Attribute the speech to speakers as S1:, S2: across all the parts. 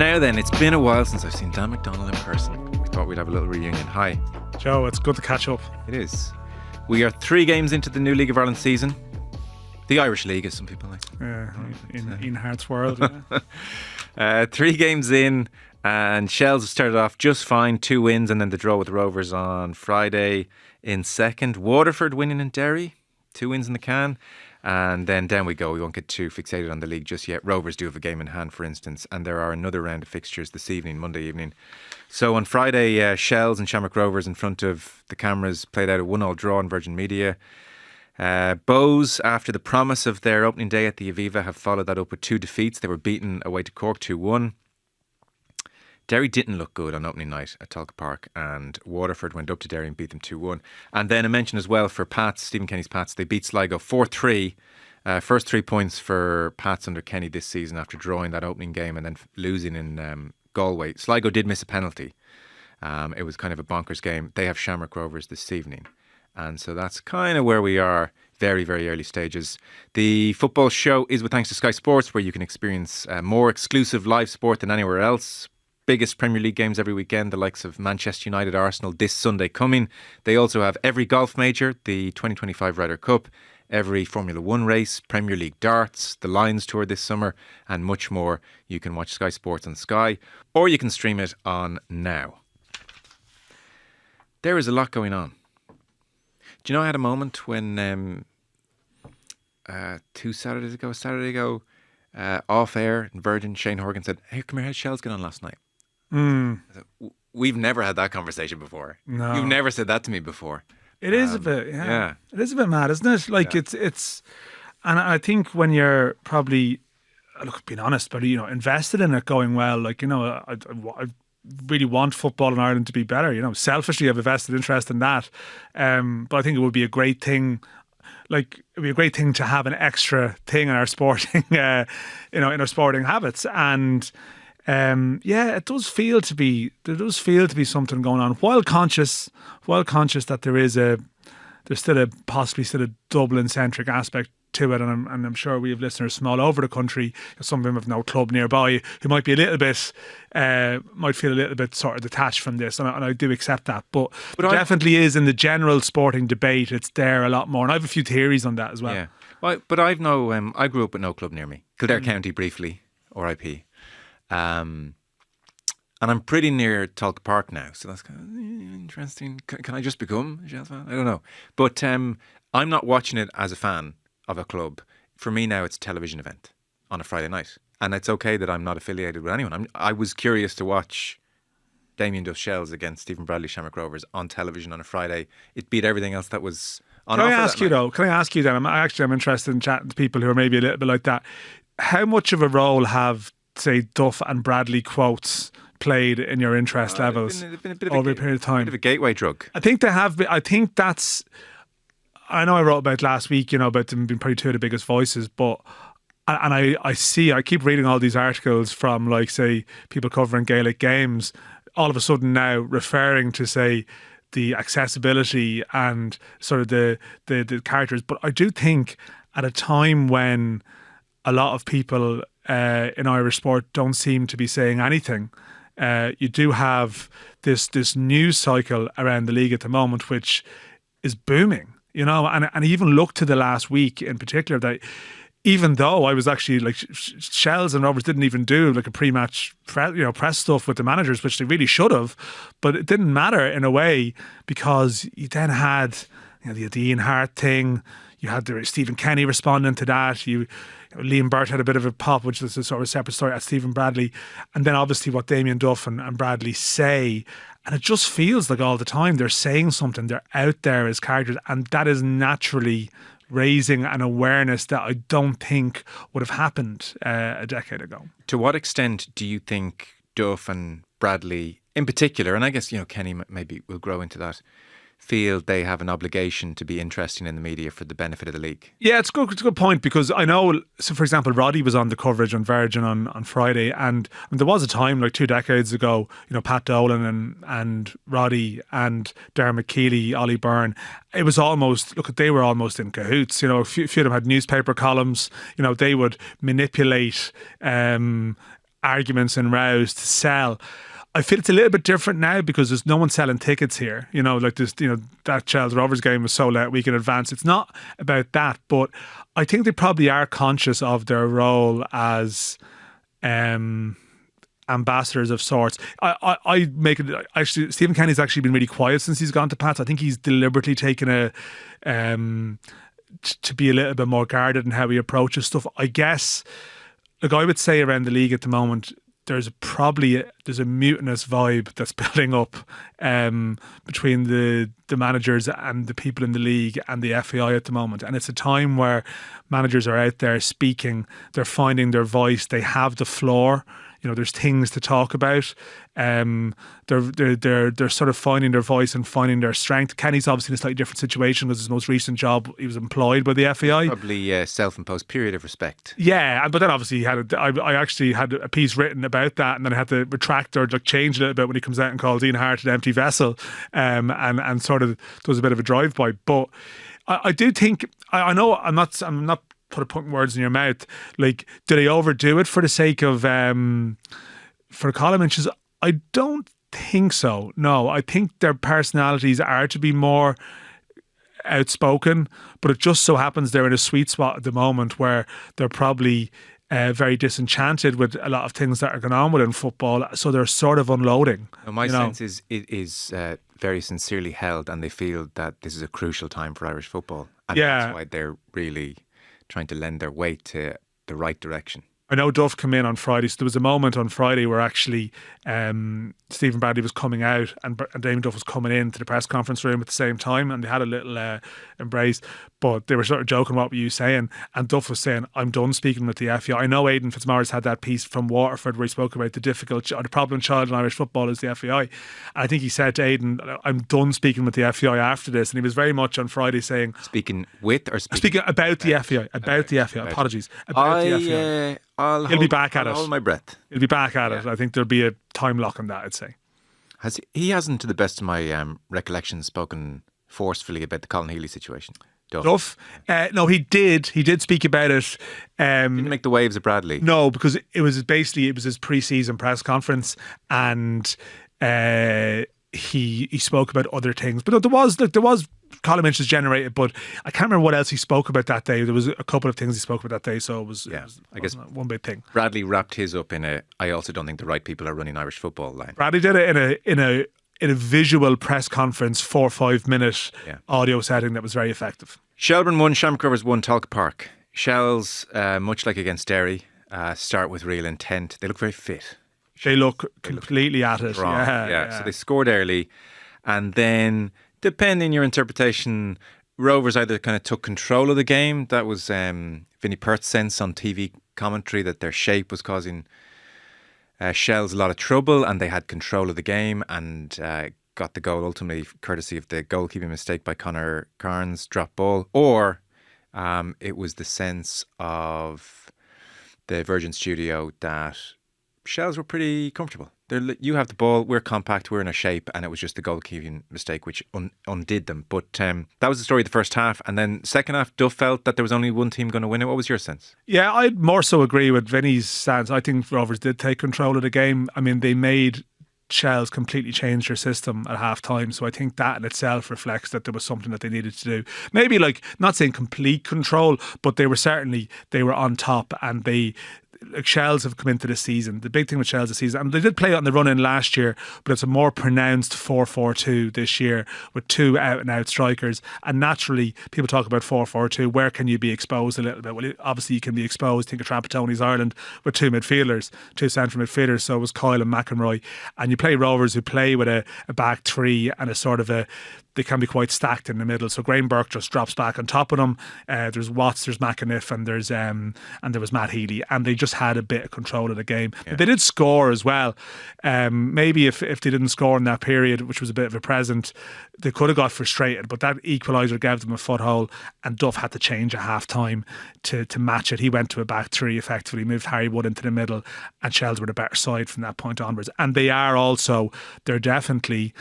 S1: Now then, it's been a while since I've seen Dan McDonnell in person. We thought we'd have a little reunion. Hi.
S2: Joe, it's good to catch up.
S1: It is. We are 3 games into the new League of Ireland season. The Irish League, as some people like.
S2: In Ian Harte's world. Yeah.
S1: 3 games in, and Shells have started off just fine. 2 wins and then the draw with the Rovers on Friday in second. Waterford winning in Derry. 2 wins in the can. And then down we go. We won't get too fixated on the league just yet. Rovers do have a game in hand, for instance, and there are another round of fixtures this evening, Monday evening. So on Friday, Shells and Shamrock Rovers in front of the cameras played out a 1-1 draw on Virgin Media. Bows, after the promise of their opening day at the Aviva, have followed that up with 2 defeats. They were beaten away to Cork 2-1. Derry didn't look good on opening night at Talca Park, and Waterford went up to Derry and beat them 2-1. And then a mention as well for Pats, Stephen Kenny's Pats. They beat Sligo 4-3. First 3 points for Pats under Kenny this season after drawing that opening game and then losing in Galway. Sligo did miss a penalty. It was kind of a bonkers game. They have Shamrock Rovers this evening. And so that's kind of where we are. Very, very early stages. The football show is with thanks to Sky Sports, where you can experience more exclusive live sport than anywhere else. Biggest Premier League games every weekend, the likes of Manchester United, Arsenal this Sunday coming. They also have every golf major, the 2025 Ryder Cup, every Formula 1 race, Premier League darts, the Lions Tour this summer, and much more. You can watch Sky Sports on Sky, or you can stream it on Now. There is a lot going on. Do you know I had a moment when 2 Saturdays ago, off air in Virgin, Shane Horgan said, "Hey, come here, how'd Shells get on last night?" We've never had that conversation before.
S2: No.
S1: You've never said that to me before.
S2: It is a bit, yeah. It is a bit mad, isn't it? Like it's, and I think when you're probably, look, being honest, but invested in it going well, like I really want football in Ireland to be better. Selfishly, I have a vested interest in that. But I think it would be a great thing. Like, it'd be a great thing to have an extra thing in our sporting, in our sporting habits. And it does feel to be something going on. While conscious that there's still a possibly still a Dublin-centric aspect to it, and I'm sure we have listeners from all over the country. Some of them have no club nearby who might be might feel a little bit sort of detached from this, and I do accept that. But it definitely is in the general sporting debate. It's there a lot more, and I have a few theories on that as well.
S1: Yeah, well, but I've no. I grew up with no club near me. Kildare County briefly, RIP. And I'm pretty near Talca Park now, so that's kind of interesting. Can I just become a Shells fan? I don't know, but I'm not watching it as a fan of a club. For me now, it's a television event on a Friday night, and it's okay that I'm not affiliated with anyone. I was curious to watch Damien Duff Shells against Stephen Bradley Shamrock Rovers on television on a Friday. It beat everything else that was on offer. Can I
S2: ask you then? I'm interested in chatting to people who are maybe a little bit like that. How much of a role have, say, Duff and Bradley quotes played in your interest levels over a period of time?
S1: A bit of a gateway drug.
S2: I think they have been. I think that's. I know I wrote about last week, about them being probably 2 of the biggest voices, but I keep reading all these articles from, like, say, people covering Gaelic games, all of a sudden now referring to, say, the accessibility and sort of the characters. But I do think at a time when a lot of people in Irish sport don't seem to be saying anything, you do have this news cycle around the league at the moment, which is booming. And I even look to the last week in particular that even though I was actually like Shells and Rovers didn't even do like a pre-match press stuff with the managers, which they really should have, but it didn't matter in a way because you then had the Ian Harte thing, you had the Stephen Kenny responding to that, Liam Burt had a bit of a pop, which is a sort of separate story at Stephen Bradley, and then obviously what Damien Duff and Bradley say. And it just feels like all the time they're saying something, they're out there as characters, and that is naturally raising an awareness that I don't think would have happened a decade ago.
S1: To what extent do you think Duff and Bradley in particular, and I guess Kenny maybe will grow into that, feel they have an obligation to be interesting in the media for the benefit of the league?
S2: Yeah, it's a good point, because I know, so for example, Roddy was on the coverage on Virgin on Friday, and there was a time like 2 decades ago, Pat Dolan and Roddy and Dermot Keeley, Ollie Byrne, it was almost, they were almost in cahoots. A few of them had newspaper columns, they would manipulate arguments and rows to sell. I feel it's a little bit different now because there's no one selling tickets here. Like this, that Shells Rovers game was sold out a week in advance. It's not about that, but I think they probably are conscious of their role as ambassadors of sorts. I make it actually. Stephen Kenny's actually been really quiet since he's gone to Pats. I think he's deliberately taken to be a little bit more guarded in how he approaches stuff. I guess, like I would say around the league at the moment, there's a mutinous vibe that's building up between the managers and the people in the league and the FAI at the moment. And it's a time where managers are out there speaking, they're finding their voice, they have the floor. There's things to talk about. They're sort of finding their voice and finding their strength. Kenny's obviously in a slightly different situation because his most recent job, he was employed by the FAI.
S1: Probably a self-imposed period of respect.
S2: Yeah, but then obviously I actually had a piece written about that, and then I had to retract or change a little bit when he comes out and calls Ian Harte an empty vessel, and sort of does a bit of a drive-by. But I do think I know I'm not putting words in your mouth. Like, do they overdo it for the sake of for column inches? I don't think so. No, I think their personalities are to be more outspoken, but it just so happens they're in a sweet spot at the moment where they're probably very disenchanted with a lot of things that are going on within football, so they're sort of unloading.
S1: Well, my sense is it is very sincerely held, and they feel that this is a crucial time for Irish football, and that's why they're really trying to lend their weight to the right direction.
S2: I know Duff came in on Friday, so there was a moment on Friday where actually Stephen Bradley was coming out and Damien Duff was coming into the press conference room at the same time, and they had a little embrace, but they were sort of joking, what were you saying? And Duff was saying, I'm done speaking with the FAI. I know Aidan Fitzmaurice had that piece from Waterford where he spoke about the problem child in Irish football is the FAI. And I think he said to Aidan, I'm done speaking with the FAI after this. And he was very much on Friday saying...
S1: Speaking with or
S2: speaking about the FAI. About the FAI. Apologies. About the FAI. He'll be back at it.
S1: I'll hold my breath.
S2: He'll be back at it. I think there'll be a time lock on that, I'd say.
S1: He hasn't, to the best of my recollection, spoken forcefully about the Colin Healy situation?
S2: Duff? No, he did. He did speak about it.
S1: Didn't make the waves at Bradley.
S2: No, because it was his pre-season press conference, and he spoke about other things. But there was column inches generated, but I can't remember what else he spoke about that day. There was a couple of things he spoke about that day, so it was I guess one big thing.
S1: Bradley wrapped his up in I also don't think the right people are running Irish football line.
S2: Bradley did it in a visual press conference, 4 or 5 minute audio setting that was very effective.
S1: Shelbourne won, Shamrock Rovers won, Talk Park. Shells, much like against Derry, start with real intent. They look very fit.
S2: They look completely at it.
S1: Yeah. So they scored early, and then, depending on your interpretation, Rovers either kind of took control of the game. That was Vinnie Perth's sense on TV commentary, that their shape was causing Shells a lot of trouble, and they had control of the game and got the goal ultimately courtesy of the goalkeeping mistake by Conor Carnes' drop ball. Or it was the sense of the Virgin Studio that Shells were pretty comfortable. You have the ball, we're compact, we're in a shape, and it was just the goalkeeping mistake which undid them. But that was the story of the first half. And then second half, Duff felt that there was only one team going to win it. What was your sense? Yeah,
S2: I'd more so agree with Vinny's stance. I think Rovers did take control of the game. I mean, they made Shells completely change their system at half time, so I think that in itself reflects that there was something that they needed to do. Maybe, like, not saying complete control, but they were on top, and Shells have come into the season. The big thing with Shells this season, and they did play it on the run in last year, but it's a more pronounced 4-4-2 this year with two out and out strikers. And naturally, people talk about 4-4-2. Where can you be exposed a little bit? Well, obviously you can be exposed. Think of Trapattoni's Ireland with two central midfielders. So it was Kyle and McEnroy. And you play Rovers who play with a back three and a sort of they can be quite stacked in the middle. So Graham Burke just drops back on top of them. There's Watts, there's McAniff, and there was Matt Healy, and they just had a bit of control of the game. Yeah. But they did score as well. Maybe if they didn't score in that period, which was a bit of a present, they could have got frustrated. But that equaliser gave them a foothold, and Duff had to change at half time to match it. He went to a back three effectively, moved Harry Wood into the middle, and Shells were the better side from that point onwards. And they're definitely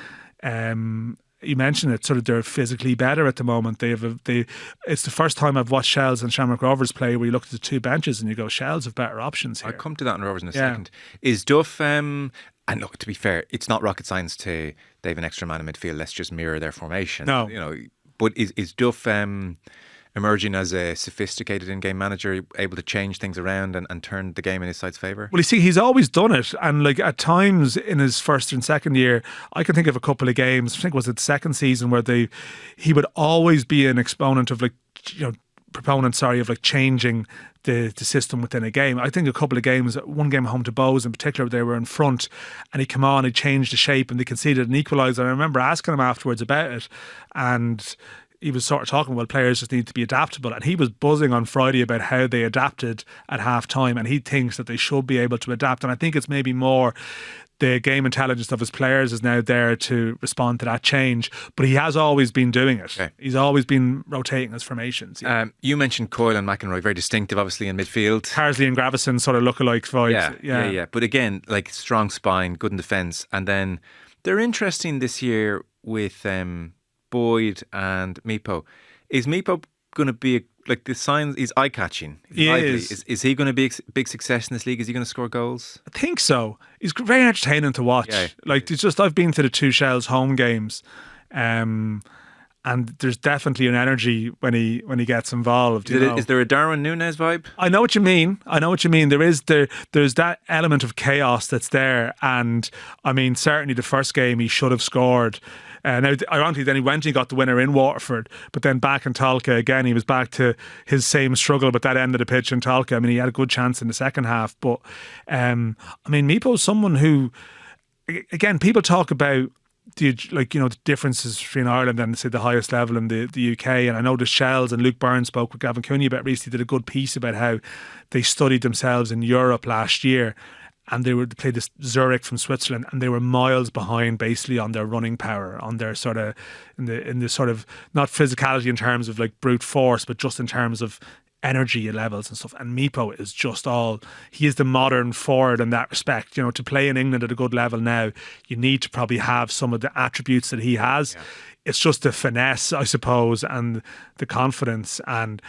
S2: you mentioned it, sort of they're physically better at the moment. It's the first time I've watched Shells and Shamrock Rovers play where you look at the two benches and you go, Shells have better options here.
S1: I'll come to that in Rovers in a second. Is Duff, and look, to be fair, it's not rocket science to they have an extra man in midfield. Let's just mirror their formation.
S2: No.
S1: But is Duff emerging as a sophisticated in-game manager, able to change things around and turn the game in his side's favour?
S2: Well, you see, he's always done it. And like at times in his first and second year, I can think of a couple of games, I think it was the second season, where he would always be an exponent of of changing the system within a game. I think a couple of games, one game home to Bows in particular, they were in front and he came on, he changed the shape and they conceded an equaliser. I remember asking him afterwards about it, and he was sort of talking, well, players just need to be adaptable. And he was buzzing on Friday about how they adapted at half time, and he thinks that they should be able to adapt. And I think it's maybe more the game intelligence of his players is now there to respond to that change. But he has always been doing it. Okay. He's always been rotating his formations. Yeah.
S1: You mentioned Coyle and McEnroy, very distinctive, obviously, in midfield.
S2: Harsley and Gravison sort of lookalike vibes.
S1: Yeah. But again, like strong spine, good in defence. And then they're interesting this year with Boyd and Meepo. Is Meepo going to be like the signs? He's eye catching.
S2: He is.
S1: Is he going to be a big success in this league? Is he going to score goals?
S2: I think so. He's very entertaining to watch. Yeah. Like it's just I've been to the two Shells home games, and there's definitely an energy when he gets involved.
S1: Is there a Darwin Núñez vibe?
S2: I know what you mean. There's that element of chaos that's there, and I mean certainly the first game he should have scored. Now, ironically, then he went and he got the winner in Waterford, but then back in Talca again, he was back to his same struggle, but that end of the pitch in Talca. I mean, he had a good chance in the second half, but I mean, Meepo's someone who, again, people talk about the differences between Ireland and say the highest level in the UK, and I know the Shells and Luke Byrne spoke with Gavin Cooney about recently, did a good piece about how they studied themselves in Europe last year. And they played this Zurich from Switzerland, and they were miles behind basically on their running power, on their sort of in the sort of not physicality in terms of like brute force, but just in terms of energy levels and stuff. And Meepo is just he is the modern forward in that respect. To play in England at a good level now, you need to probably have some of the attributes that he has. Yeah. It's just the finesse, I suppose, and the confidence. And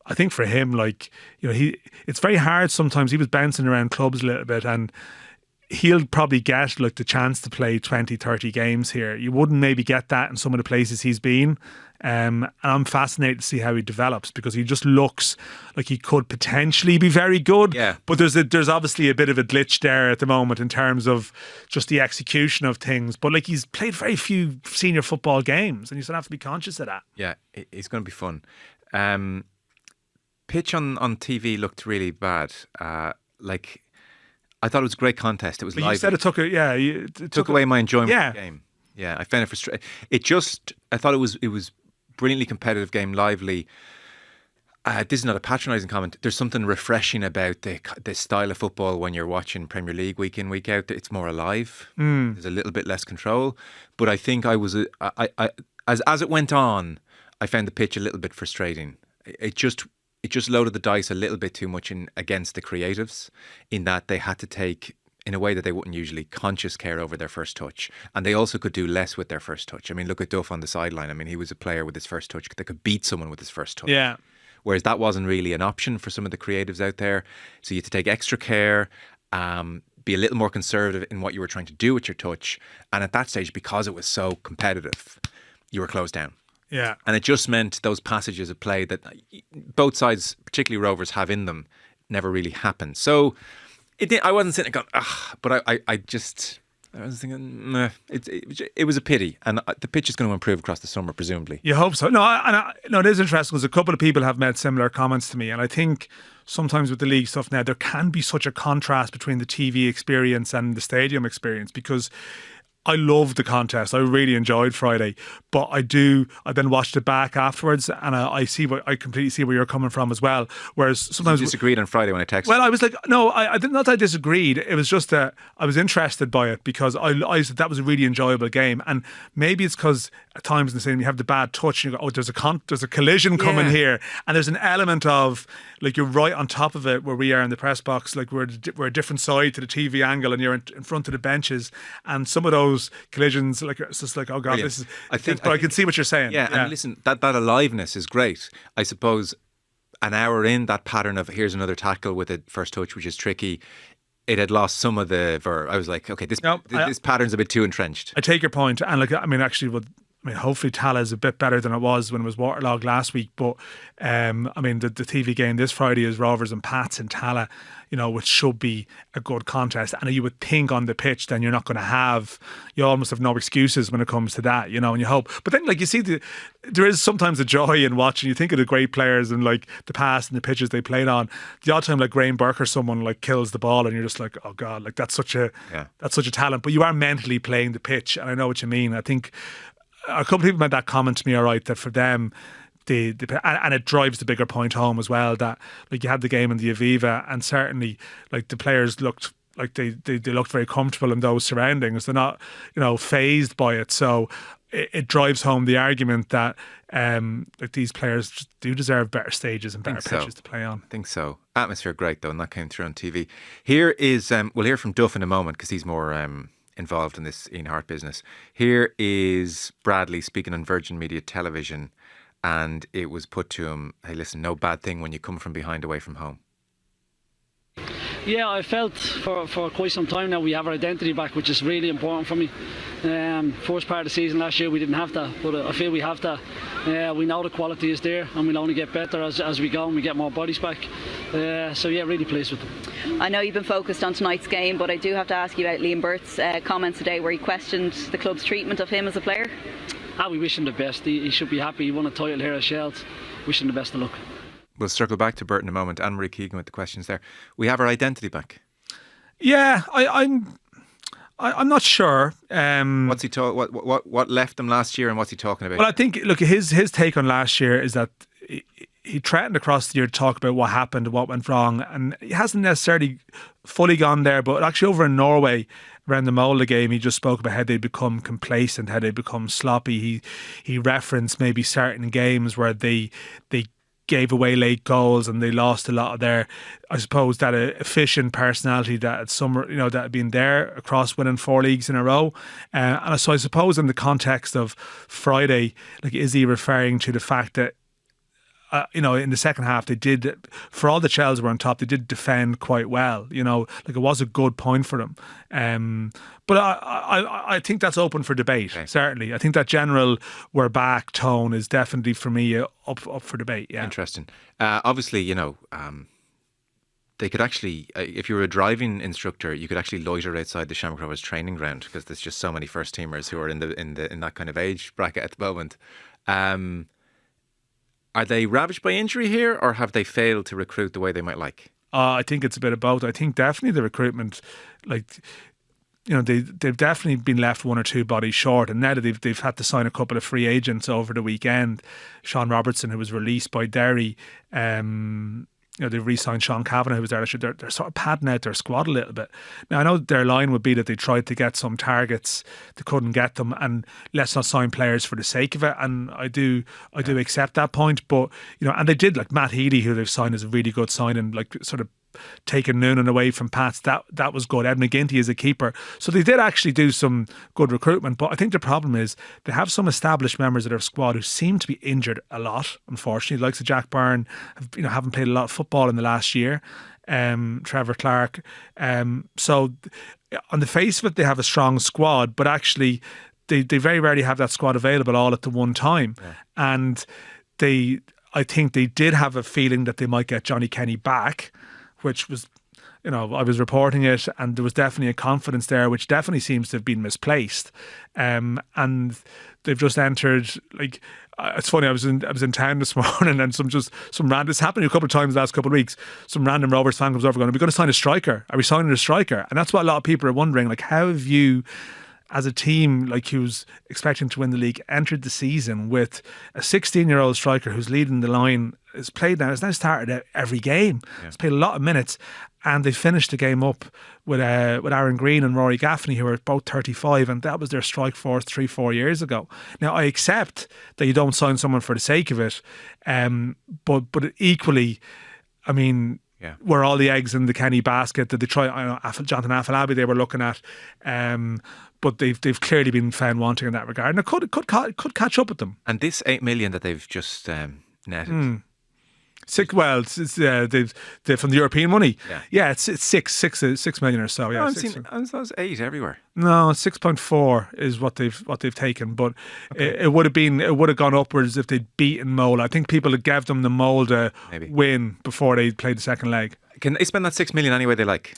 S2: I think for him, it's very hard sometimes. He was bouncing around clubs a little bit, and he'll probably get like the chance to play 20, 30 games here. You wouldn't maybe get that in some of the places he's been. And I'm fascinated to see how he develops, because he just looks like he could potentially be very good. Yeah. But there's obviously a bit of a glitch there at the moment in terms of just the execution of things. But like he's played very few senior football games, and you still have to be conscious of that.
S1: Yeah, it's going to be fun. Pitch on TV looked really bad. I thought it was a great contest. It was live.
S2: You said it took
S1: away my enjoyment of the game. Yeah, I found it frustrating. I thought it was brilliantly competitive game, lively. This is not a patronising comment. There's something refreshing about the style of football when you're watching Premier League week in, week out. It's more alive. There's a little bit less control. But I think as it went on, I found the pitch a little bit frustrating. It just loaded the dice a little bit too much against the creatives, in that they had to take, in a way that they wouldn't usually, conscious care over their first touch. And they also could do less with their first touch. I mean, look at Duff on the sideline. I mean, he was a player with his first touch that could beat someone with his first touch.
S2: Yeah.
S1: Whereas that wasn't really an option for some of the creatives out there. So you had to take extra care, be a little more conservative in what you were trying to do with your touch. And at that stage, because it was so competitive, you were closed down.
S2: Yeah.
S1: And it just meant those passages of play that both sides, particularly Rovers, have in them, never really happened. So I wasn't sitting there going, but I was thinking, nah, it was a pity. And the pitch is going to improve across the summer, presumably.
S2: You hope so. No, it is interesting, because a couple of people have made similar comments to me. And I think sometimes with the league stuff now, there can be such a contrast between the TV experience and the stadium experience, because I loved the contest. I really enjoyed Friday, but I then watched it back afterwards, and I completely see where you're coming from as well. Whereas sometimes
S1: you disagreed on Friday when I texted.
S2: Well, I was like, no, I did not. I disagreed. It was just that I was interested by it, because I said that was a really enjoyable game, and maybe it's because at times in the stadium you have the bad touch, and you go, there's a collision coming here, and there's an element of like you're right on top of it where we are in the press box, like we're a different side to the TV angle, and you're in front of the benches, and some of those those collisions, like it's just like, oh God,
S1: Brilliant.
S2: this is.
S1: But
S2: I can see what you're saying.
S1: Yeah, and listen, that aliveness is great. I suppose an hour in, that pattern of here's another tackle with a first touch, which is tricky, it had lost some of the verve. I was like, okay, this pattern's a bit too entrenched.
S2: I take your point, and hopefully Tala is a bit better than it was when it was waterlogged last week. But the TV game this Friday is Rovers and Pats in Tala, which should be a good contest. And you would think on the pitch, then you almost have no excuses when it comes to that, and you hope. But then, like, you see, there is sometimes a joy in watching. You think of the great players and like the past and the pitches they played on. The odd time, like Graham Burke or someone like kills the ball, and you're just like, oh God, like that's such a talent. But you are mentally playing the pitch, and I know what you mean. I think a couple of people made that comment to me, all right, that for them, and it drives the bigger point home as well, that like you had the game in the Aviva, and certainly like the players looked like they looked very comfortable in those surroundings. They're not, fazed by it. So it drives home the argument that like these players do deserve better stages and better pitches to play on.
S1: I think so. Atmosphere great though, and that came through on TV. Here is we'll hear from Duff in a moment because he's more involved in this Ian Harte business. Here is Bradley speaking on Virgin Media Television, and it was put to him, hey listen, no bad thing when you come from behind away from home.
S3: Yeah, I felt for quite some time now we have our identity back, which is really important for me. First part of the season last year we didn't have that, but I feel we have that. We know the quality is there, and we'll only get better as we go and we get more bodies back. So yeah, really pleased with them.
S4: I know you've been focused on tonight's game, but I do have to ask you about Liam Burt's comments today where he questioned the club's treatment of him as a player.
S3: We wish him the best. He should be happy. He won a title here at Shells. Wish him the best of luck.
S1: We'll circle back to Bert in a moment. Anne-Marie Keegan with the questions there. We have our identity back.
S2: Yeah, I'm not sure.
S1: What's he what left him last year, and what's he talking about?
S2: Well, I think, look, his take on last year is that he threatened across the year to talk about what happened and what went wrong, and he hasn't necessarily fully gone there. But actually, over in Norway, around the Molde game, he just spoke about how they become complacent, how they become sloppy. He referenced maybe certain games where they gave away late goals and they lost a lot of their, I suppose, that efficient personality that that had been there across winning 4 leagues in a row. And so I suppose in the context of Friday, like, is he referring to the fact that in the second half, they did, for all the Chelsea were on top, they did defend quite well. Like it was a good point for them. But I think that's open for debate, certainly. I think that general we're back tone is definitely, for me, up for debate. Yeah.
S1: Interesting. Obviously, they could actually, if you were a driving instructor, you could actually loiter outside the Shamrock Rovers training ground because there's just so many first teamers who are in that kind of age bracket at the moment. Are they ravaged by injury here, or have they failed to recruit the way they might like?
S2: I think it's a bit of both. I think definitely the recruitment, they've definitely been left 1 or 2 bodies short, and now that they've had to sign a couple of free agents over the weekend. Sean Robertson, who was released by Derry, they've re-signed Sean Kavanagh, who was there. They're sort of padding out their squad a little bit. Now, I know their line would be that they tried to get some targets, they couldn't get them, and let's not sign players for the sake of it. And I do accept that point. But and they did, like Matt Healy, who they've signed, is a really good signing, like sort of taking Noonan away from Pats. That was good. Ed McGinty is a keeper. So they did actually do some good recruitment. But I think the problem is they have some established members of their squad who seem to be injured a lot, unfortunately. Like Jack Byrne, haven't played a lot of football in the last year. Trevor Clark. So on the face of it, they have a strong squad, but actually they very rarely have that squad available all at the one time. Yeah. And I think they did have a feeling that they might get Johnny Kenny back, which was, I was reporting it, and there was definitely a confidence there, which definitely seems to have been misplaced. And they've just entered, like, it's funny, I was in town this morning, and some random, it's happened a couple of times the last couple of weeks, some random Rovers fan comes over going, are we going to sign a striker? Are we signing a striker? And that's what a lot of people are wondering, like, how have you, as a team like who's expecting to win the league, entered the season with a 16-year-old striker who's leading the line, has now started every game. Yeah. He's played a lot of minutes, and they finished the game up with Aaron Green and Rory Gaffney, who are both 35, and that was their strike force 3-4 years ago. Now, I accept that you don't sign someone for the sake of it, but equally, I mean,
S1: Yeah.
S2: were all the eggs in the Kenny basket that they try. I know Jonathan Afolabi they were looking at, but they've clearly been found wanting in that regard, and it could catch up with them.
S1: And this 8 million that they've just netted.
S2: They've from the European money.
S1: Yeah.
S2: It's 6 million or so. Yeah,
S1: I've seen 8 everywhere.
S2: No, 6.4 is what they've taken, but it would have gone upwards if they'd beaten Mole. I think people had gave them the Mole to win before they played the second leg.
S1: Can they spend that 6 million any way they like?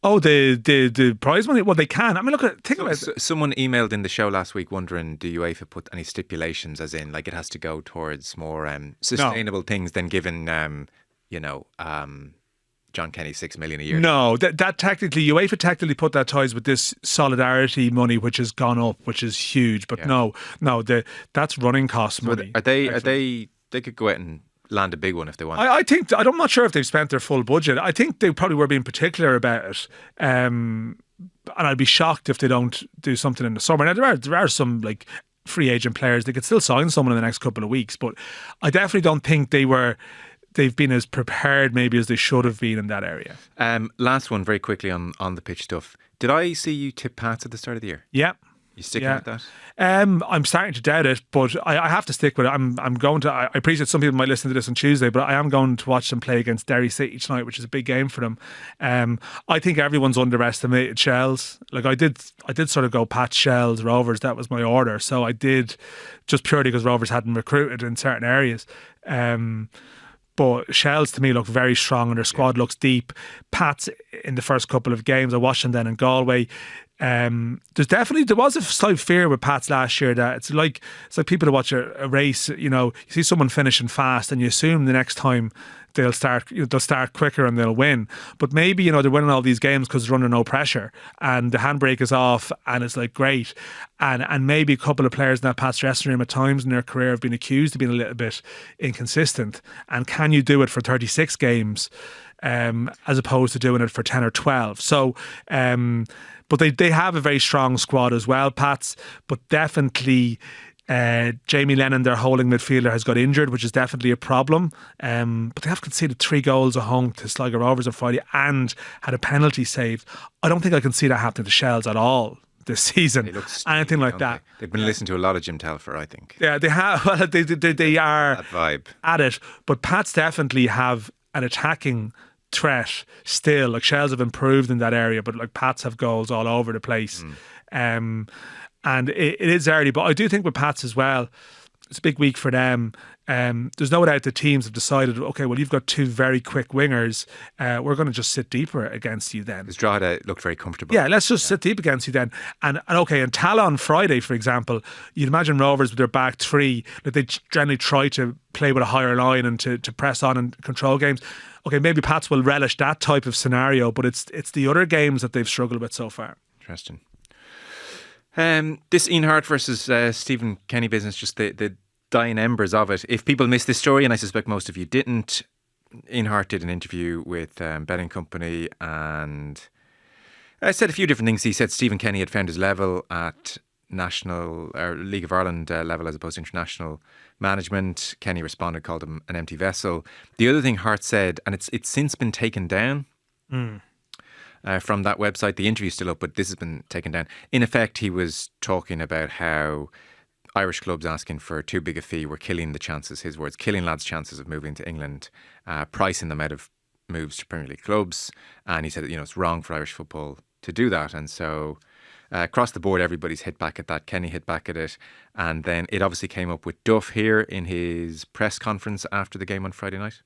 S2: Oh, the prize money? Well, they can. I mean, think about it.
S1: Someone emailed in the show last week wondering, do UEFA put any stipulations, as in, like, it has to go towards more sustainable things than giving, John Kenny 6 million a year?
S2: No, that technically, UEFA technically put that ties with this solidarity money, which has gone up, which is huge. But no, that's running cost money.
S1: Are they could go out and land a big one if they want.
S2: I'm not sure if they've spent their full budget. I think they probably were being particular about it. And I'd be shocked if they don't do something in the summer. Now there are some like free agent players. They could still sign someone in the next couple of weeks, but I definitely don't think they've been as prepared maybe as they should have been in that area.
S1: Last one, very quickly on the pitch stuff. Did I see you tip Pats at the start of the year?
S2: Yeah.
S1: You sticking with that?
S2: I'm starting to doubt it, but I have to stick with it. I'm going to. I appreciate some people might listen to this on Tuesday, but I am going to watch them play against Derry City tonight, which is a big game for them. I think everyone's underestimated Shells. Like I did sort of go Pats, Shells, Rovers. That was my order, so I did just purely because Rovers hadn't recruited in certain areas. But Shells to me look very strong and their squad looks deep. Pats in the first couple of games, I watched them then in Galway. There was a slight fear with Pats last year that it's like people that watch a race, you see someone finishing fast and you assume the next time they'll start quicker and they'll win. But maybe, they're winning all these games because they're under no pressure and the handbrake is off and it's like great. And maybe a couple of players in that Pats dressing room at times in their career have been accused of being a little bit inconsistent. And can you do it for 36 games as opposed to doing it for 10 or 12? So, but they have a very strong squad as well, Pats, but definitely Jamie Lennon, their holding midfielder, has got injured, which is definitely a problem. But they have conceded 3 goals a hunk to Sligo Rovers on Friday and had a penalty saved. I don't think I can see that happening to Shells at all this season. Anything like that.
S1: They've been listening to a lot of Jim Telfer, I think.
S2: Yeah, they have. Well, they are
S1: that vibe
S2: at it. But Pats definitely have an attacking threat still. Like Shells have improved in that area, but like Pats have goals all over the place. And it is early, but I do think with Pats as well, it's a big week for them. There's no doubt the teams have decided, okay, well, you've got 2 very quick wingers. We're going to just sit deeper against you then.
S1: Estrada looked very comfortable.
S2: Yeah, let's just sit deep against you then. And Tala on Friday, for example, you'd imagine Rovers with their back 3, that they generally try to play with a higher line and to press on and control games. Okay, maybe Pats will relish that type of scenario, but it's the other games that they've struggled with so far.
S1: Interesting. This Ian Harte versus Stephen Kenny business, just the dying embers of it. If people missed this story, and I suspect most of you didn't, Ian Harte did an interview with Betting Company and said a few different things. He said Stephen Kenny had found his level at national or League of Ireland level as opposed to international management. Kenny responded, called him an empty vessel. The other thing Harte said, and it's since been taken down from that website. The interview's still up, but this has been taken down. In effect, he was talking about how Irish clubs asking for too big a fee were killing the chances, his words, killing lads' chances of moving to England, pricing them out of moves to Premier League clubs. And he said that, it's wrong for Irish football to do that. And so across the board, everybody's hit back at that. Kenny hit back at it. And then it obviously came up with Duff here in his press conference after the game on Friday night.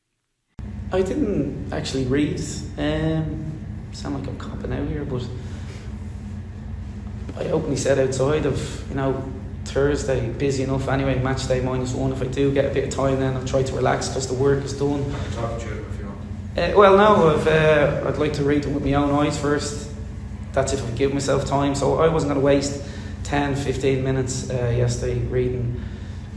S5: I didn't actually read. Sound like I'm copping out here, but I openly said outside of, Thursday, busy enough anyway, match day -1. If I do get a bit of time, then I'll try to relax because the work is done.
S6: I'll talk to you if you want.
S5: Well, no, I'd like to read them with my own eyes first. That's if I give myself time. So I wasn't going to waste 10-15 minutes yesterday reading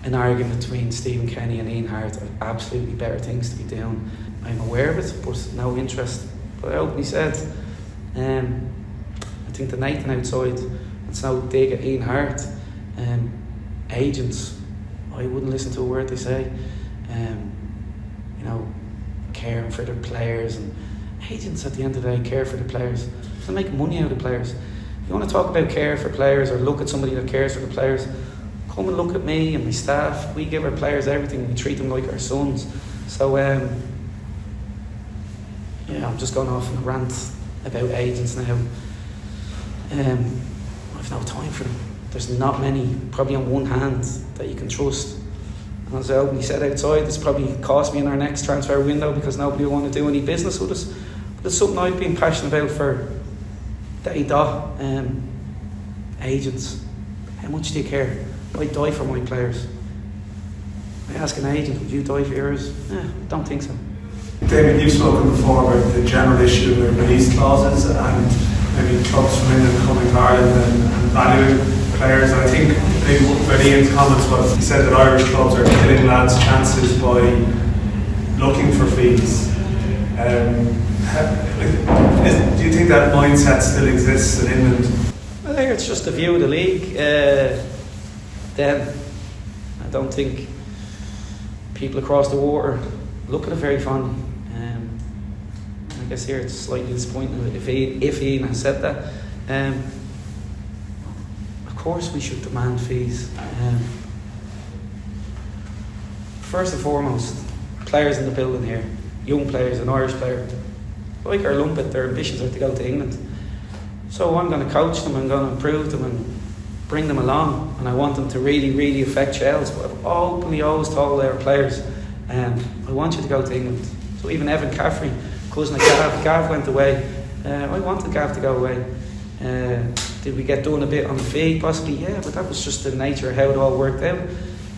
S5: an argument between Stephen Kenny and Ian Harte. I've absolutely better things to be doing. I'm aware of it, but no interest. But I openly said, I think the Nathan outside, it's no dig at Ian Harte. Agents, I wouldn't listen to a word they say. caring for their players, and agents at the end of the day care for the players. They're making money out of the players. If you want to talk about care for players or look at somebody that cares for the players, come and look at me and my staff. We give our players everything. We treat them like our sons. So I'm just going off on a rant about agents now. I've no time for them. There's not many, probably on one hand, that you can trust. And as I openly said outside, it's probably cost me in our next transfer window because nobody will want to do any business with us. But it's something I've been passionate about for day dot. Agents, how much do you care? I die for my players. I ask an agent, would you die for yours? Don't think so.
S7: David, you've spoken before about the general issue of release clauses and maybe clubs from England coming to Ireland and valuing players. I think maybe with Ian's comments was he said that Irish clubs are killing lads' chances by looking for fees. Do you think that mindset still exists in England?
S5: I think it's just a view of the league. Then I don't think people across the water look at it very fondly. I guess here it's slightly disappointing if Ian has said that. Of course we should demand fees. First and foremost, players in the building here, young players, an Irish player, like our Lumpet, their ambitions are to go to England. So I'm going to coach them, I'm going to improve them and bring them along, and I want them to really, really affect Shells. But I've openly always told our players, I want you to go to England. So even Evan Caffrey, cousin of Gav went away. I wanted Gav to go away. Did we get done a bit on the fee? Possibly, yeah, but that was just the nature of how it all worked out.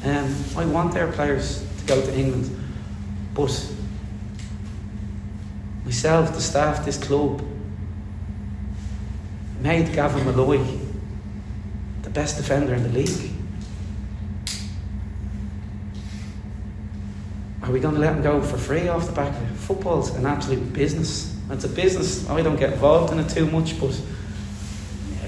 S5: I want our players to go to England. But myself, the staff, this club, made Gavin Malloy the best defender in the league. Are we going to let him go for free off the back of it? Football's an absolute business. It's a business. I don't get involved in it too much, but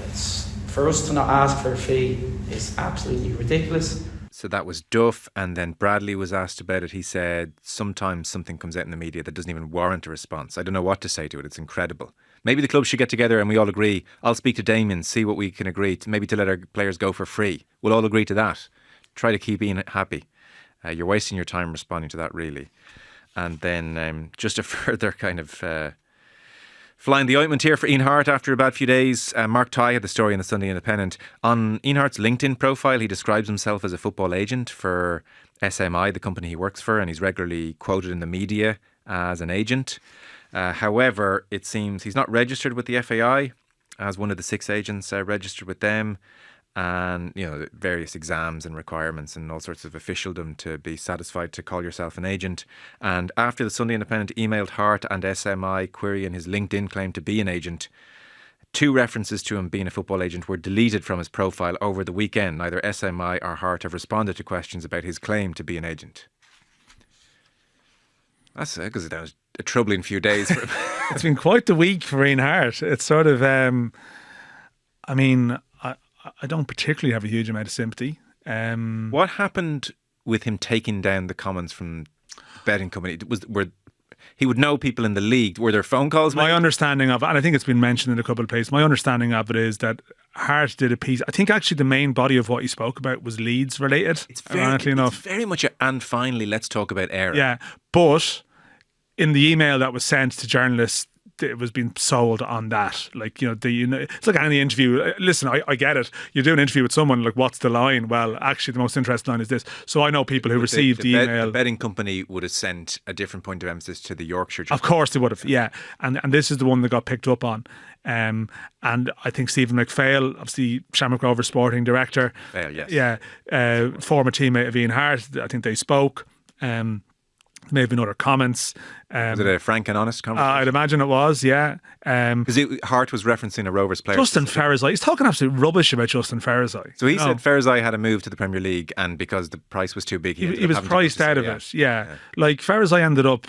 S5: it's, for us to not ask for a fee is absolutely ridiculous.
S1: So that was Duff, and then Bradley was asked about it. He said sometimes something comes out in the media that doesn't even warrant a response. I don't know what to say to it. It's incredible. Maybe the club should get together and we all agree. I'll speak to Damien, see what we can agree to, maybe to let our players go for free. We'll all agree to that. Try to keep Ian happy. You're wasting your time responding to that, really. And then just a further kind of flying the ointment here for Ian Harte after a bad few days. Mark Tighe had the story in the Sunday Independent. On Ian Harte's LinkedIn profile, he describes himself as a football agent for SMI, the company he works for, and he's regularly quoted in the media as an agent. However, it seems he's not registered with the FAI as one of the 6 agents registered with them. And, you know, various exams and requirements and all sorts of officialdom to be satisfied to call yourself an agent. And after the Sunday Independent emailed Harte and SMI querying his LinkedIn claim to be an agent, 2 references to him being a football agent were deleted from his profile over the weekend. Neither SMI or Harte have responded to questions about his claim to be an agent. That's because that was a troubling few days for him.
S2: It's been quite the week for Ian Harte. It's sort of, I don't particularly have a huge amount of sympathy.
S1: What happened with him taking down the comments from the betting company? He would know people in the league. Were there phone calls made?
S2: My understanding of, and I think it's been mentioned in a couple of places, my understanding of it is that Harte did a piece. I think actually the main body of what he spoke about was Leeds related.
S1: It's very much and finally let's talk about Era.
S2: Yeah, but in the email that was sent to journalists, it was being sold on that. Like, it's like any interview. Listen, I get it. You do an interview with someone, like, what's the line? Well, actually, the most interesting line is this. So I know people who received the email.
S1: The betting company would have sent a different point of emphasis to the Yorkshire journalist.
S2: Of course they would have, yeah. And this is the one that got picked up on. And I think Stephen McPhail, obviously Shamrock Rovers sporting director.
S1: Yes.
S2: Yeah. Former teammate of Ian Harte. I think they spoke. May have been other comments.
S1: Was it a frank and honest conversation?
S2: I'd imagine it was, yeah.
S1: Because Harte was referencing a Rovers player.
S2: Justin Ferazai. He's talking absolute rubbish about Justin Ferazai.
S1: So he said Ferazai had a move to the Premier League, and because the price was too big,
S2: he was priced out of it. Yeah. Like Ferazai ended up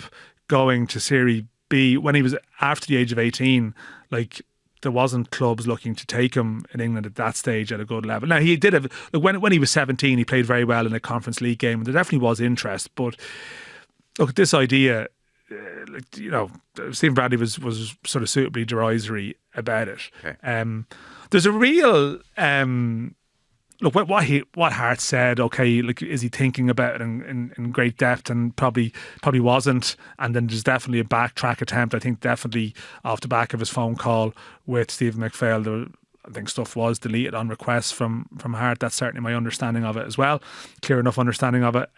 S2: going to Serie B when he was after the age of 18. Like, there wasn't clubs looking to take him in England at that stage at a good level. Now, he did have, when he was 17, he played very well in a Conference League game, and there definitely was interest, but look, this idea Stephen Bradley was sort of suitably derisory about it.
S1: Okay.
S2: There's a real look what Harte said. Okay, like, is he thinking about it in great depth? And probably wasn't. And then there's definitely a backtrack attempt. I think definitely off the back of his phone call with Stephen McPhail, I think stuff was deleted on request from Harte. That's certainly my understanding of it as well. Clear enough understanding of it.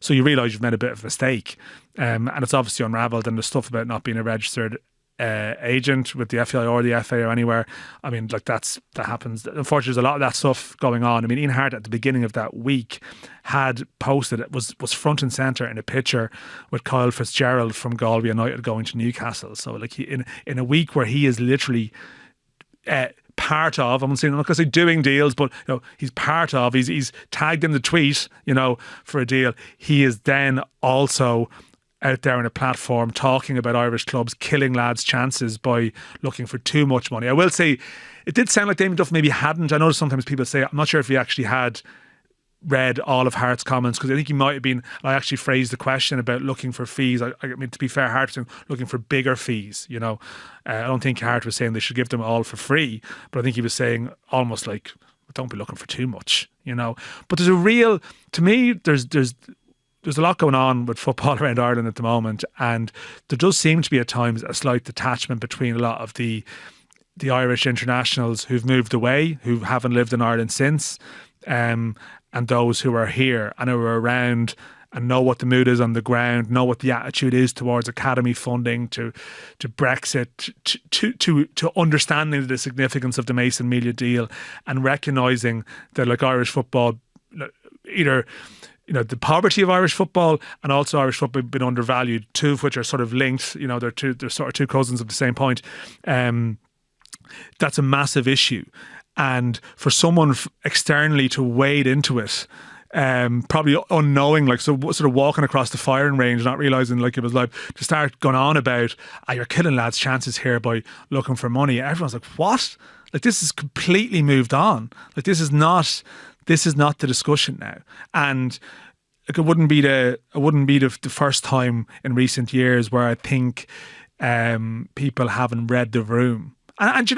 S2: So you realise you've made a bit of a mistake. And it's obviously unravelled, and the stuff about not being a registered agent with the FAI or the FA or anywhere. I mean, like that happens. Unfortunately, there's a lot of that stuff going on. I mean, Ian Harte at the beginning of that week had posted, it was front and centre in a picture with Kyle Fitzgerald from Galway United going to Newcastle. So like in a week where he is literally part of, I'm not going to say doing deals, but he's part of, he's tagged in the tweet, for a deal. He is then also out there on a platform talking about Irish clubs killing lads' chances by looking for too much money. I will say, it did sound like Damien Duff maybe hadn't. I know sometimes people say, I'm not sure if he actually had read all of Harte's comments, because I think he might have been, I actually phrased the question about looking for fees. I mean, to be fair, Harte was looking for bigger fees, I don't think Harte was saying they should give them all for free, but I think he was saying almost like, don't be looking for too much, But there's a real, to me, there's a lot going on with football around Ireland at the moment, and there does seem to be at times a slight detachment between a lot of the Irish internationals who've moved away, who haven't lived in Ireland since, and those who are here and who are around and know what the mood is on the ground, know what the attitude is towards academy funding, to Brexit, to understanding the significance of the Mason Melia deal, and recognising that, like, Irish football, either the poverty of Irish football and also Irish football have been undervalued, two of which are sort of linked. They're sort of two cousins of the same point. That's a massive issue. And for someone externally to wade into it, probably unknowing, like, so sort of walking across the firing range, not realising, like, it was like, to start going on about, you're killing lads' chances here by looking for money. Everyone's like, what? Like, this has completely moved on. Like, this is not the discussion now. And like, it wouldn't be the first time in recent years where I think people haven't read the room. And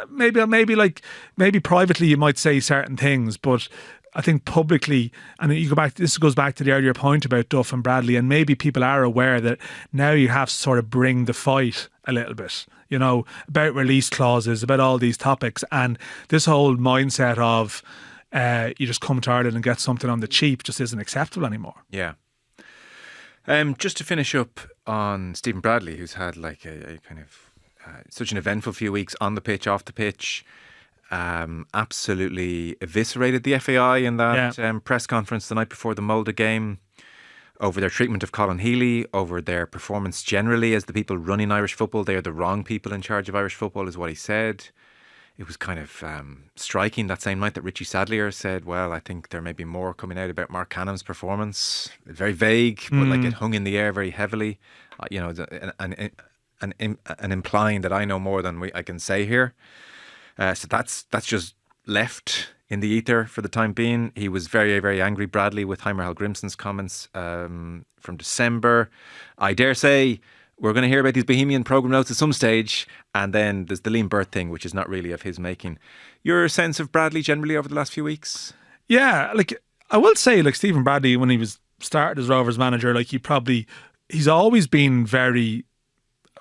S2: maybe privately you might say certain things, but I think publicly, and this goes back to the earlier point about Duff and Bradley, and maybe people are aware that now you have to sort of bring the fight a little bit, about release clauses, about all these topics, and this whole mindset of you just come to Ireland and get something on the cheap just isn't acceptable anymore.
S1: Yeah. Just to finish up on Stephen Bradley, who's had like a kind of such an eventful few weeks on the pitch, off the pitch, absolutely eviscerated the FAI in that press conference the night before the Molde game, over their treatment of Colin Healy, over their performance generally as the people running Irish football. They are the wrong people in charge of Irish football, is what he said. It was kind of striking that same night that Richie Sadlier said, well, I think there may be more coming out about Mark Cannam's performance. Very vague, but like it hung in the air very heavily. And implying that I know more than I can say here. So that's just left in the ether for the time being. He was very, very angry, Bradley, with Heimer Hallgrimsson's comments from December. I dare say we're going to hear about these Bohemian programme notes at some stage, and then there's the Liam Burt thing, which is not really of his making. Your sense of Bradley generally over the last few weeks? Yeah,
S2: like, I will say, like, Stephen Bradley, when he was started as Rovers manager, like, he's always been very,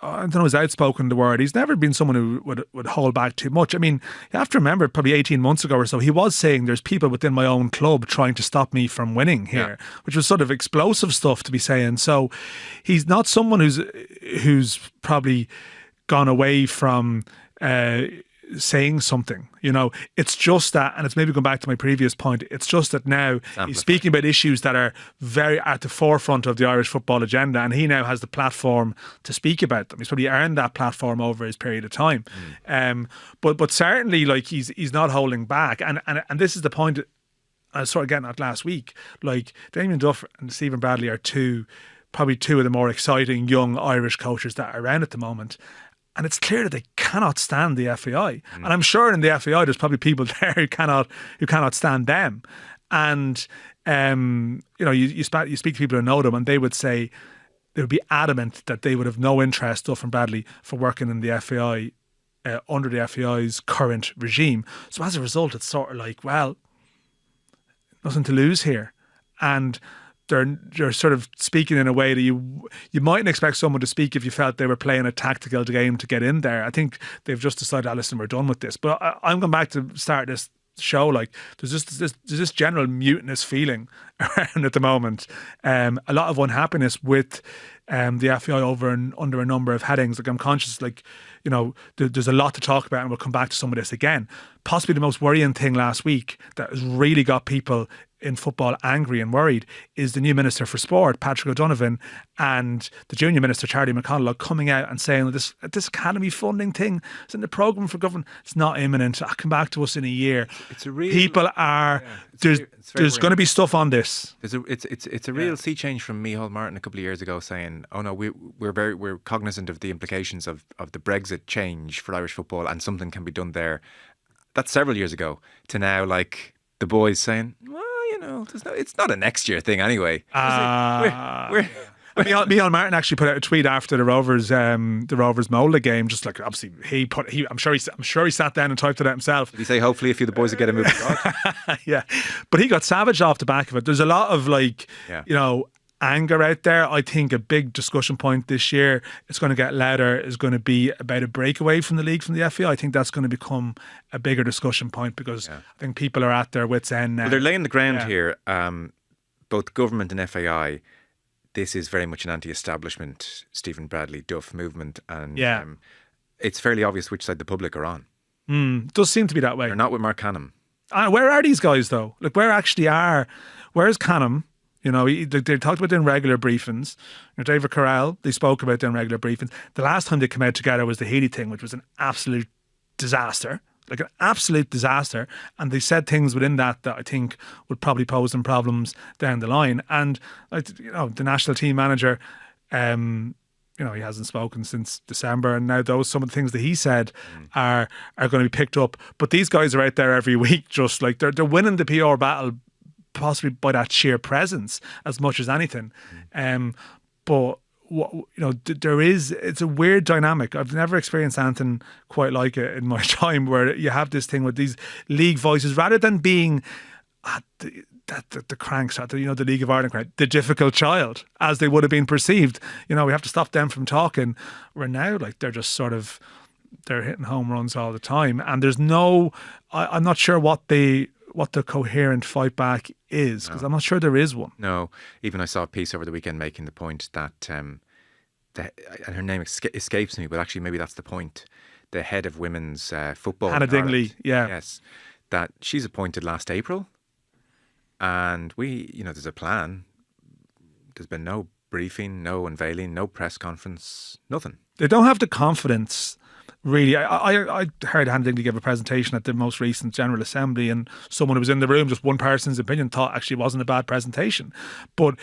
S2: I don't know, is outspoken the word. He's never been someone who would hold back too much. I mean, you have to remember, probably 18 months ago or so, he was saying there's people within my own club trying to stop me from winning here, which was sort of explosive stuff to be saying. So he's not someone who's probably gone away from saying something, it's just that, and it's maybe going back to my previous point, it's just that now he's speaking about issues that are very at the forefront of the Irish football agenda, and he now has the platform to speak about them. He's probably earned that platform over his period of time. But certainly, like, he's not holding back, and this is the point I was sort of getting at last week. Like, Damien Duff and Stephen Bradley are probably two of the more exciting young Irish coaches that are around at the moment. And it's clear that they cannot stand the FAI. And I'm sure in the FAI there's probably people there who cannot stand them. And you speak to people who know them, and they would say they would be adamant that they would have no interest, Duff and Bradley, for working in the FAI under the FAI's current regime. So as a result, it's sort of like, well, nothing to lose here. And they're sort of speaking in a way that you mightn't expect someone to speak if you felt they were playing a tactical game to get in there. I think they've just decided, listen, we're done with this. But I'm going back to start this show, like there's this general mutinous feeling around at the moment. A lot of unhappiness with the FAI under a number of headings. Like I'm conscious, like, you know, there's a lot to talk about, and we'll come back to some of this again. Possibly the most worrying thing last week that has really got people in football angry and worried is the new Minister for Sport, Patrick O'Donovan, and the junior Minister, Charlie McDonnell, coming out and saying that this academy funding thing is in the programme for government. It's not imminent. I'll come back to us in a year.
S1: It's a real...
S2: People are... Yeah, there's going to be stuff on this.
S1: It's a real sea change from Micheál Martin a couple of years ago saying, oh no, we're cognizant of the implications of the Brexit change for Irish football and something can be done there. That's several years ago, to now like the boys saying, well, you know, it's not a next year thing anyway.
S2: Micheál Martin actually put out a tweet after the Rovers Mola game, just like obviously I'm sure he sat down and typed it out himself.
S1: Did he say hopefully a few of the boys will get a move abroad?
S2: Yeah, but he got savaged off the back of it. There's a lot of you know, anger out there. I think a big discussion point this year, it's going to get louder, is going to be about a breakaway from the league, from the FA. I think that's going to become a bigger discussion point because I think people are at their wits' end now.
S1: Well, they're laying the ground here, both government and FAI. This is very much an anti-establishment Stephen Bradley, Duff movement, and it's fairly obvious which side the public are on.
S2: Does seem to be that way.
S1: They're not with Mark Canham.
S2: Where are these guys though? Like, where's Canham? You know, they talked about doing regular briefings. You know, David Corral, they spoke about doing regular briefings. The last time they came out together was the Healy thing, which was an absolute disaster. Like an absolute disaster. And they said things within that I think would probably pose them problems down the line. And, you know, the national team manager, you know, he hasn't spoken since December. And now some of the things that he said are going to be picked up. But these guys are out there every week, just like they're winning the PR battle, possibly by that sheer presence as much as anything. But you know, it's a weird dynamic. I've never experienced anything quite like it in my time, where you have this thing with these league voices, rather than being the cranks, you know, the League of Ireland crank, the difficult child, as they would have been perceived. You know, we have to stop them from talking. Where now, like, they're just sort of, they're hitting home runs all the time, and there's no, I'm not sure what the coherent fight back is, because I'm not sure there is one.
S1: No, even I saw a piece over the weekend making the point that, and her name escapes me, but actually maybe that's the point. The head of women's football,
S2: Hannah Dingley,
S1: yes, that she's appointed last April, and you know, there's a plan. There's been no briefing, no unveiling, no press conference, nothing.
S2: They don't have the confidence. Really, I heard Hannah Dingley give a presentation at the most recent General Assembly, and someone who was in the room, just one person's opinion, thought actually it wasn't a bad presentation. But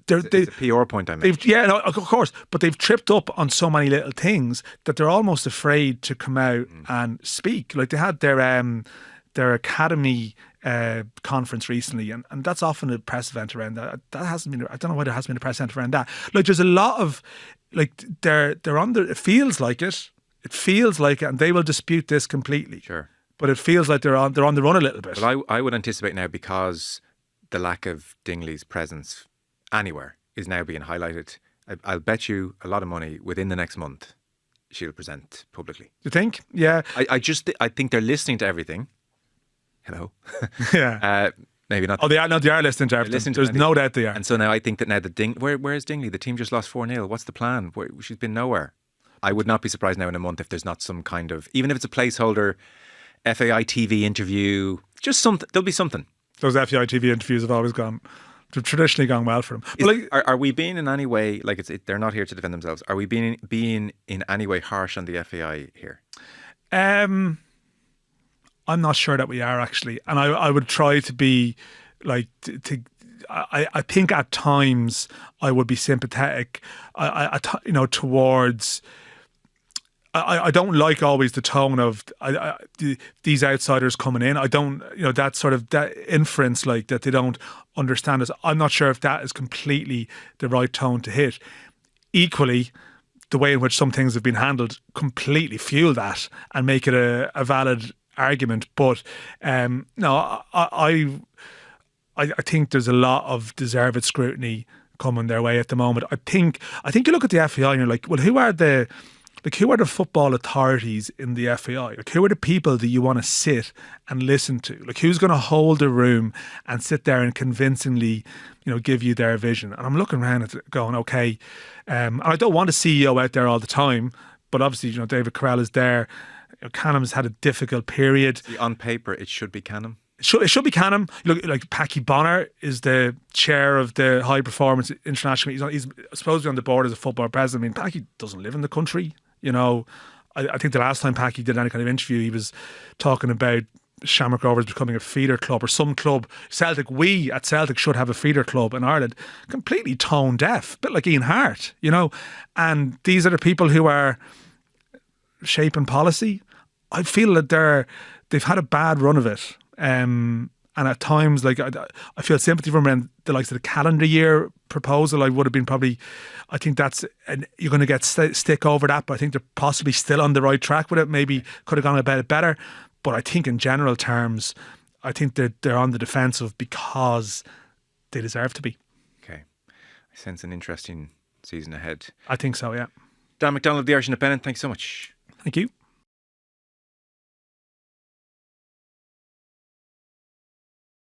S1: it's a PR point I made.
S2: Yeah, no, of course, but they've tripped up on so many little things that they're almost afraid to come out and speak. Like, they had their academy conference recently, and that's often a press event around that. That hasn't been. I don't know why there hasn't been a press event around that. Like, there's a lot of, like, they're on the. It feels like it. It feels like it, and they will dispute this completely.
S1: Sure.
S2: But it feels like they're on the run a little bit.
S1: Well, I would anticipate now, because the lack of Dingley's presence anywhere is now being highlighted. I'll bet you a lot of money within the next month she'll present publicly.
S2: You think? Yeah.
S1: I think they're listening to everything. Hello.
S2: Yeah.
S1: Maybe not.
S2: Oh, they are listening to everything. There's no doubt they are.
S1: And so now I think that now where's Dingley? The team just lost 4-0. What's the plan? She's been nowhere. I would not be surprised now in a month if there's not some kind of, even if it's a placeholder, FAI TV interview, just something. There'll be something.
S2: Those FAI TV interviews have always they've traditionally gone well for them. But
S1: are we being in any way, like, they're not here to defend themselves, are we being in any way harsh on the FAI here?
S2: I'm not sure that we are, actually. And I would try to be, like, I think at times I would be sympathetic, you know, towards, I don't like always the tone of these outsiders coming in. I don't, that sort of that inference like that they don't understand us. I'm not sure if that is completely the right tone to hit. Equally, the way in which some things have been handled completely fuel that and make it a valid argument. But no, I think there's a lot of deserved scrutiny coming their way at the moment. I think you look at the FAI and you're like, well, who are the football authorities in the FAI? Like, who are the people that you want to sit and listen to? Like, who's going to hold a room and sit there and convincingly, give you their vision? And I'm looking around at it going, okay, and I don't want a CEO out there all the time, but obviously, David Carell is there. Canham's had a difficult period.
S1: On paper, it should be Canham.
S2: It should be Canham. Look, like Packy Bonner is the chair of the High Performance International. He's supposed to be on the board as a football president. I mean, Packy doesn't live in the country. I think the last time Packy did any kind of interview, he was talking about Shamrock Rovers becoming a feeder club or some club. Celtic, we at Celtic should have a feeder club in Ireland. Completely tone deaf, a bit like Ian Harte, And these are the people who are shaping policy. I feel that they've had a bad run of it. And at times, like I feel sympathy from them. The likes of the calendar year proposal, I would have been probably. I think you're going to get stick over that, but I think they're possibly still on the right track with it. Maybe could have gone about it better, but I think in general terms, I think they're on the defensive because they deserve to be.
S1: Okay, I sense an interesting season ahead.
S2: I think so. Yeah.
S1: Dan McDonnell of the Irish Independent. Thanks so much.
S2: Thank you.